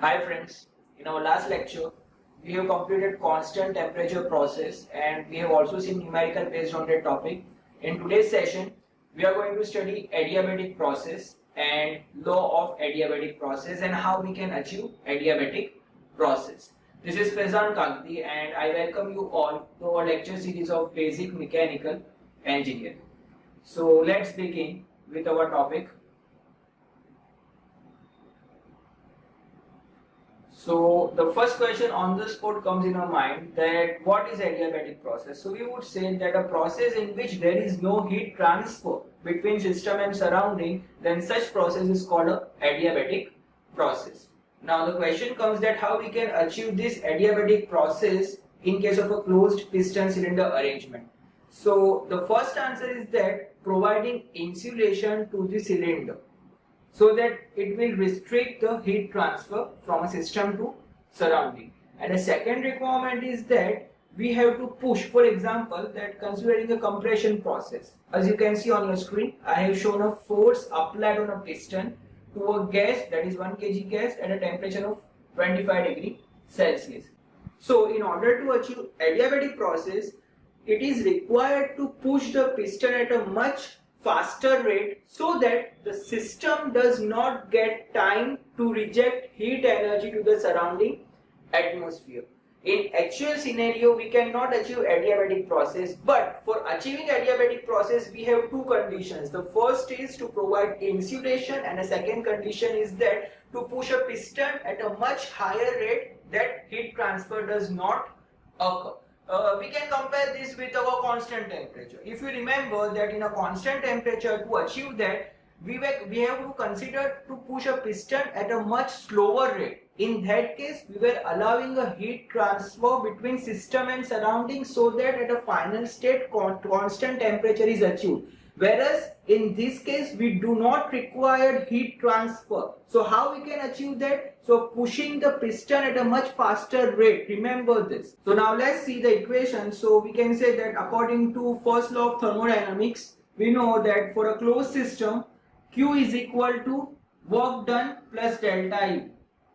Hi friends, in our last lecture, we have completed constant temperature process and we have also seen numerical based on that topic. In today's session, we are going to study adiabatic process and law of adiabatic process and how we can achieve adiabatic process. This is Faizan Kagti and I welcome you all to our lecture series of basic mechanical engineering. So let's begin with our topic. So the first question on the spot comes in our mind that what is adiabatic process? So we would say that a process in which there is no heat transfer between system and surrounding, then such process is called a adiabatic process. Now the question comes that how we can achieve this adiabatic process in case of a closed piston cylinder arrangement. So the first answer is that providing insulation to the cylinder, so that it will restrict the heat transfer from a system to surrounding. And a second requirement is that we have to push, for example, that considering a compression process. As you can see on your screen, I have shown a force applied on a piston to a gas, that is 1 kg gas, at a temperature of 25 degrees Celsius. So in order to achieve adiabatic process, it is required to push the piston at a much faster rate so that the system does not get time to reject heat energy to the surrounding atmosphere. In actual scenario, we cannot achieve adiabatic process, but for achieving adiabatic process, we have two conditions. The first is to provide insulation, and the second condition is that to push a piston at a much higher rate that heat transfer does not occur. We can compare this with our constant temperature. If you remember that in a constant temperature, to achieve that, we have to consider to push a piston at a much slower rate. In that case, we were allowing a heat transfer between system and surrounding so that at a final state constant temperature is achieved. Whereas in this case, we do not require heat transfer. So how we can achieve that? So pushing the piston at a much faster rate. Remember this. So now let's see the equation. So we can say that according to first law of thermodynamics, we know that for a closed system, Q is equal to work done plus delta E.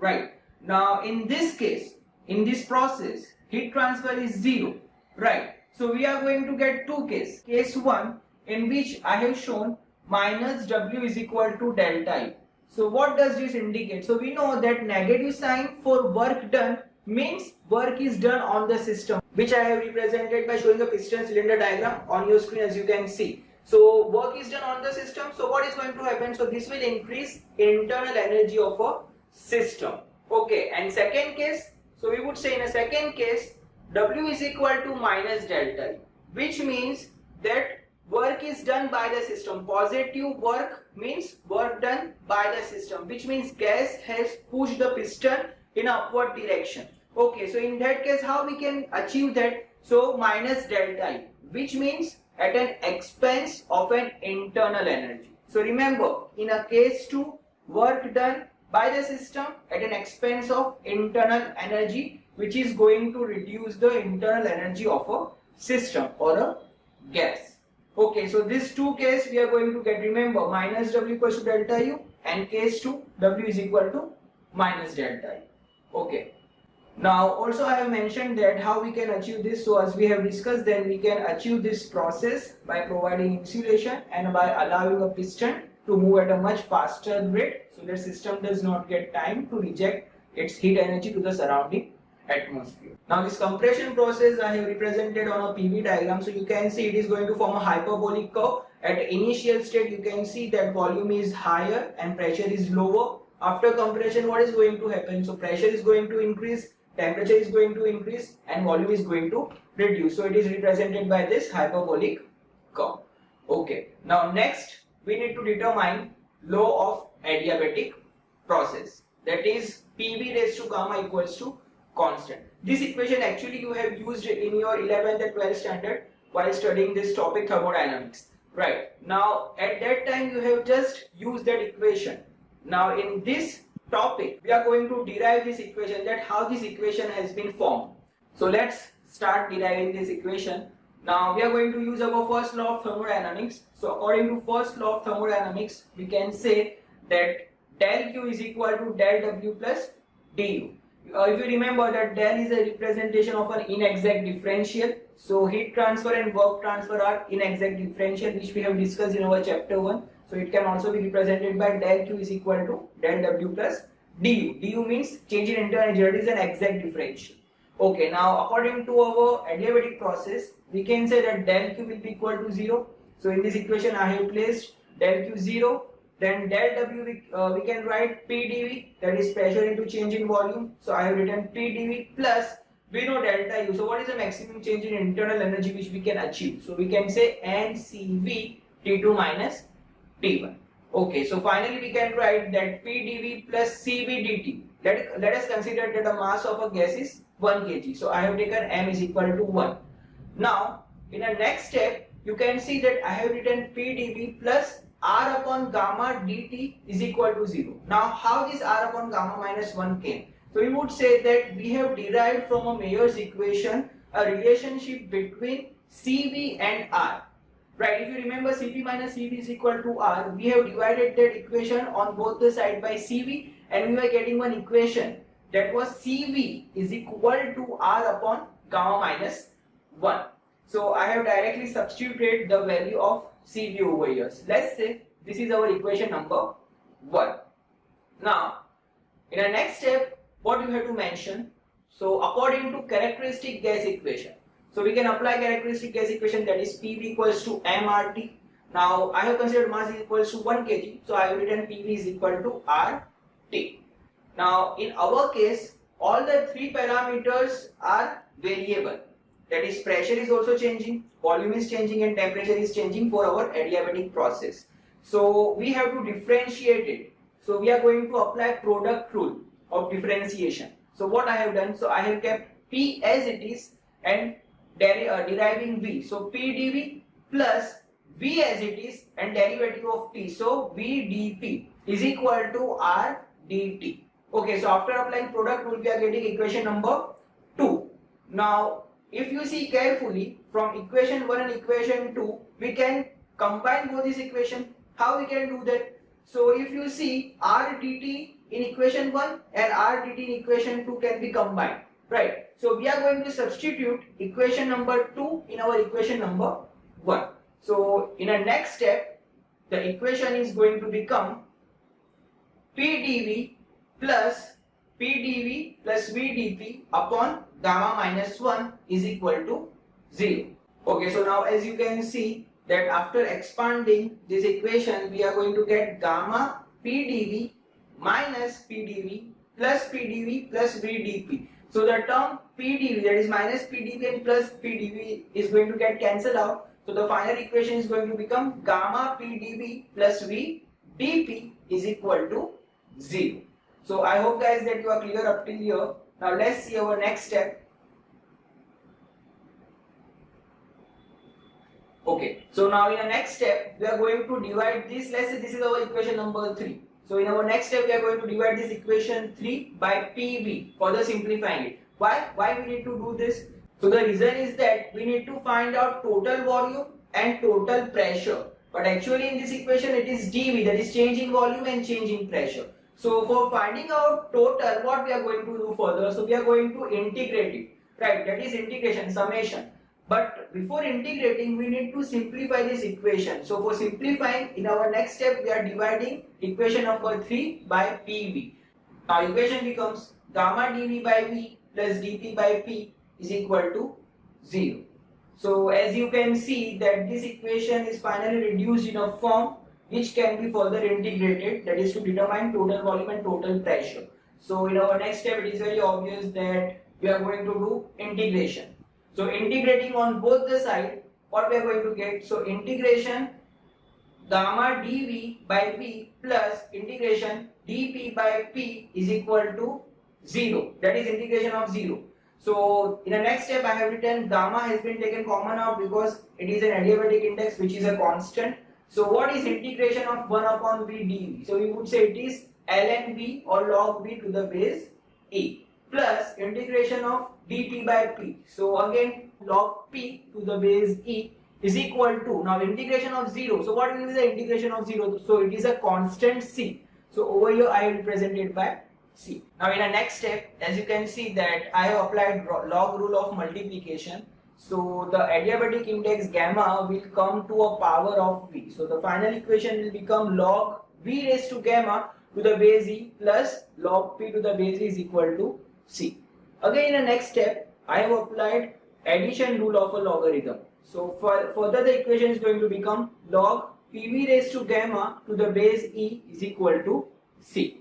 Right. Now in this case, in this process, heat transfer is 0. Right. So we are going to get two cases. Case 1, in which I have shown minus W is equal to delta E. So what does this indicate? So we know that negative sign for work done means work is done on the system, which I have represented by showing a piston cylinder diagram on your screen, as you can see. So work is done on the system. So what is going to happen? So this will increase internal energy of a system. Okay, and second case, so we would say in a second case, W is equal to minus delta E, which means that work is done by the system. Positive work means work done by the system, which means gas has pushed the piston in upward direction. Okay, so in that case, how we can achieve that? So minus delta E, which means at an expense of an internal energy. So remember, in a case 2, work done by the system at an expense of internal energy, which is going to reduce the internal energy of a system or a gas. Okay, so this two case we are going to get, remember, minus W equals to delta U, and case 2, W is equal to minus delta U. Okay. Now also I have mentioned that how we can achieve this. So as we have discussed, then we can achieve this process by providing insulation and by allowing a piston to move at a much faster rate so that system does not get time to reject its heat energy to the surrounding atmosphere. Now this compression process I have represented on a PV diagram. So you can see it is going to form a hyperbolic curve. At initial state you can see that volume is higher and pressure is lower. After compression, what is going to happen? So pressure is going to increase, temperature is going to increase, and volume is going to reduce. So it is represented by this hyperbolic curve. Okay. Now next we need to determine law of adiabatic process, that is PV raised to gamma equals to constant. This equation actually you have used in your 11th and 12th standard while studying this topic thermodynamics. Right. Now at that time you have just used that equation. Now in this topic we are going to derive this equation, that how this equation has been formed. So let's start deriving this equation. Now we are going to use our first law of thermodynamics. So according to first law of thermodynamics, we can say that del Q is equal to del W plus du. If you remember that del is a representation of an inexact differential. So heat transfer and work transfer are inexact differential, which we have discussed in our chapter 1. So it can also be represented by del q is equal to del w plus du. Du means change in internal energy, that is an exact differential. Okay, now according to our adiabatic process, we can say that del q will be equal to 0. So in this equation I have placed del q 0. Then del W we can write PdV, that is pressure into change in volume. So I have written PdV plus we know delta U. So what is the maximum change in internal energy which we can achieve? So we can say NCV T2 minus T1. Okay, so finally we can write that PdV plus CV dt. Let us consider that the mass of a gas is 1 kg. So I have taken M is equal to 1. Now in the next step you can see that I have written PdV plus R upon gamma dt is equal to 0. Now how this R upon gamma minus 1 came? So we would say that we have derived from a Mayer's equation a relationship between CV and R. Right, if you remember Cp minus Cv is equal to R, we have divided that equation on both the side by Cv and we were getting one equation that was Cv is equal to R upon gamma minus 1. So I have directly substituted the value of Cv over here. So let's say this is our equation number 1. Now, in the next step, what you have to mention? So according to characteristic gas equation, so we can apply characteristic gas equation, that is PV equals to mRT. Now I have considered mass is equals to 1 kg, so I have written PV is equal to RT. Now in our case, all the three parameters are variable. That is, pressure is also changing, volume is changing and temperature is changing for our adiabatic process. So we have to differentiate it. So we are going to apply product rule of differentiation. So what I have done, so I have kept P as it is and deriving V. So PdV plus V as it is and derivative of T. So VdP is equal to R dt. Okay, so after applying product rule, we are getting equation number 2. Now if you see carefully, from equation 1 and equation 2, we can combine both these equations. How we can do that? So if you see, R dt in equation 1 and R dt in equation 2 can be combined, right? So we are going to substitute equation number 2 in our equation number 1. So in a next step, the equation is going to become PdV plus VdP upon gamma minus 1 is equal to 0. Okay, so now as you can see that after expanding this equation, we are going to get gamma PdV minus PdV plus VdP. So the term PdV, that is minus PdV and plus PdV, is going to get cancelled out. So the final equation is going to become gamma PdV plus VdP is equal to 0. So I hope guys that you are clear up till here. Now let's see our next step. Okay, so now in the next step, we are going to divide this. Let's say this is our equation number 3. So in our next step, we are going to divide this equation 3 by PV, further simplifying it. Why we need to do this? So the reason is that we need to find out total volume and total pressure. But actually in this equation, it is dV, that is change in volume and change in pressure. So for finding out total, what we are going to do further? So we are going to integrate it, right? That is integration, summation. But before integrating, we need to simplify this equation. So for simplifying, in our next step, we are dividing equation number 3 by PV. Now equation becomes gamma dV by V plus dP by P is equal to 0. So as you can see that this equation is finally reduced in a form which can be further integrated, that is to determine total volume and total pressure. So in our next step, it is very obvious that we are going to do integration. So integrating on both the side, what we are going to get? So integration gamma dV by V plus integration dP by P is equal to 0. That is integration of 0. So in the next step, I have written gamma has been taken common out because it is an adiabatic index which is a constant. So what is integration of 1 upon V dV? So we would say it is ln V or log V to the base e plus integration of dP by P. So again log P to the base e is equal to, now integration of 0. So what will be the integration of 0? So it is a constant C. So over here I will present it by C. Now in the next step, as you can see that I have applied log rule of multiplication. So the adiabatic index gamma will come to a power of V. So the final equation will become log V raised to gamma to the base E plus log P to the base E is equal to C. Again in the next step, I have applied addition rule of a logarithm. So further the equation is going to become log PV raised to gamma to the base E is equal to C.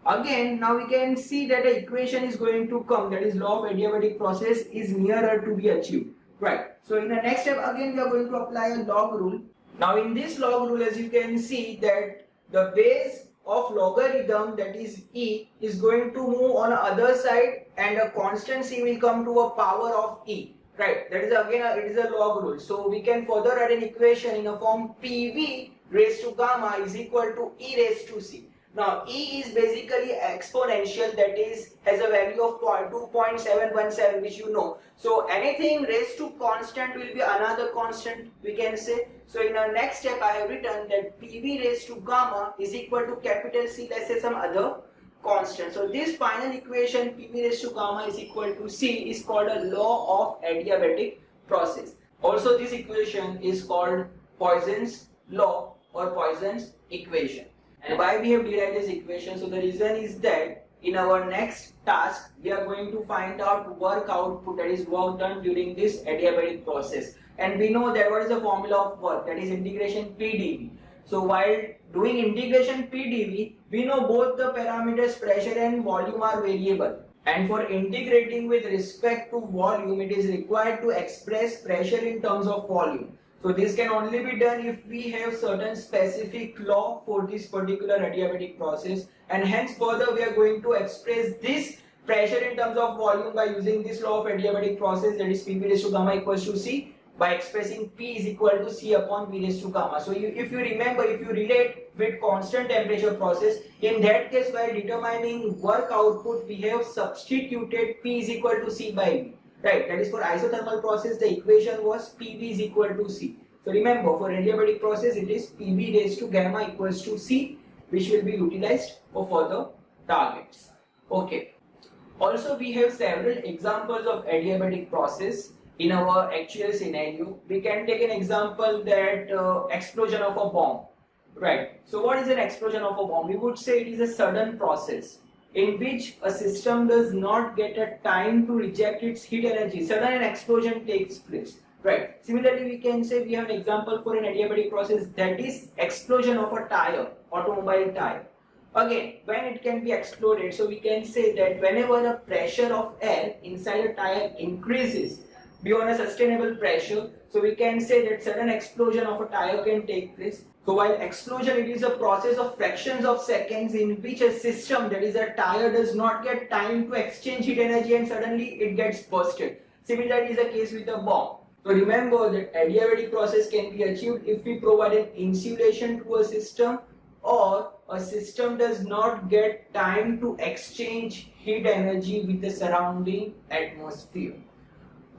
Again, now we can see that the equation is going to come, that is law of adiabatic process is nearer to be achieved. Right. So in the next step again we are going to apply a log rule. Now in this log rule, as you can see that the base of logarithm, that is E, is going to move on the other side and a constant C will come to a power of E. Right, that is again it is a log rule. So we can further write an equation in a form PV raised to gamma is equal to E raised to C. Now E is basically exponential, that is has a value of 2.717, which you know. So anything raised to constant will be another constant, we can say. So in our next step I have written that PV raised to gamma is equal to capital C, let's say some other constant. So this final equation PV raised to gamma is equal to C is called a law of adiabatic process. Also this equation is called Poisson's law or Poisson's equation. And why we have derived this equation? So the reason is that in our next task we are going to find out work output, that is work done during this adiabatic process. And we know that what is the formula of work, that is integration P dV. So while doing integration P dV, we know both the parameters pressure and volume are variable. And for integrating with respect to volume, it is required to express pressure in terms of volume. So this can only be done if we have certain specific law for this particular adiabatic process, and hence further we are going to express this pressure in terms of volume by using this law of adiabatic process, that is PV raised to gamma equals to C, by expressing P is equal to C upon V raised to gamma. So if you remember, if you relate with constant temperature process, in that case while determining work output we have substituted P is equal to C by V. Right, that is for isothermal process the equation was PV is equal to C. So remember, for adiabatic process it is PV raised to gamma equals to C, which will be utilized for further targets. Okay. Also we have several examples of adiabatic process in our actual scenario. We can take an example that explosion of a bomb. Right. So what is an explosion of a bomb? We would say it is a sudden process in which a system does not get a time to reject its heat energy. Sudden an explosion takes place. Right. Similarly, we can say we have an example for an adiabatic process, that is explosion of a tire, automobile tire. Again, when it can be exploded, so we can say that whenever the pressure of air inside a tire increases beyond a sustainable pressure, so we can say that sudden explosion of a tire can take place. So while explosion, it is a process of fractions of seconds in which a system, that is a tire, does not get time to exchange heat energy and suddenly it gets bursted. Similarly is the case with a bomb. So remember that adiabatic process can be achieved if we provide an insulation to a system, or a system does not get time to exchange heat energy with the surrounding atmosphere.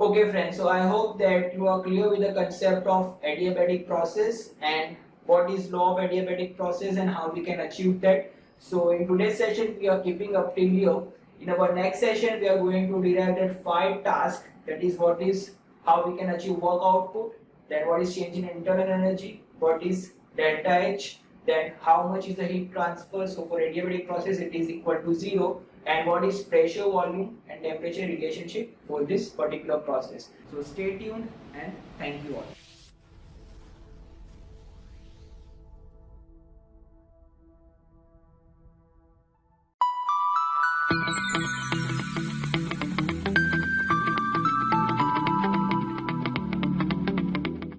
Okay friends, so I hope that you are clear with the concept of adiabatic process and what is law of adiabatic process and how we can achieve that. So in today's session we are keeping up till here. In our next session we are going to derive that 5 tasks, that is what is how we can achieve work output, then what is change in internal energy, what is delta H, then how much is the heat transfer. So for adiabatic process it is equal to 0, and what is pressure, volume and temperature relationship for this particular process. So stay tuned and thank you all.